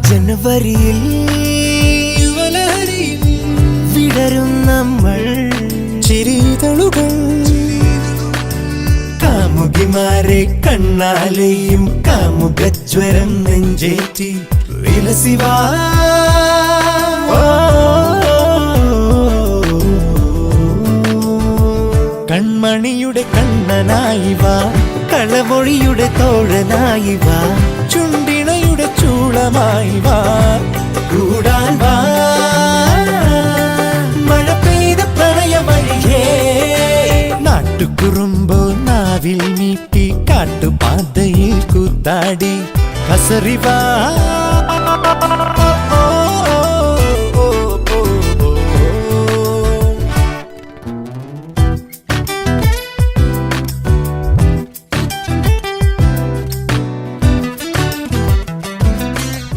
ജനുവരിയിൽ വിടരും നമ്മൾ ചിരിതളുകൾ കാമുകിമാരെ കണ്ണാലെയും കാമുകജ്വരം നെഞ്ചേറ്റി വിലസിവാ കൺമണിയുടെ കണ്ണനായി വാ കളമൊഴിയുടെ തോഴനായി വാ ചുണ്ടിണയുടെ ചൂളമായി വാ കൂടാൻ വാ മഴ പെയ്ത പ്രണയമഴിയേ നാട്ടുകുറുമ്പോ നാവിൽ നീട്ടി കാട്ടുപാതയിൽ കൂത്താടി കസറിവാ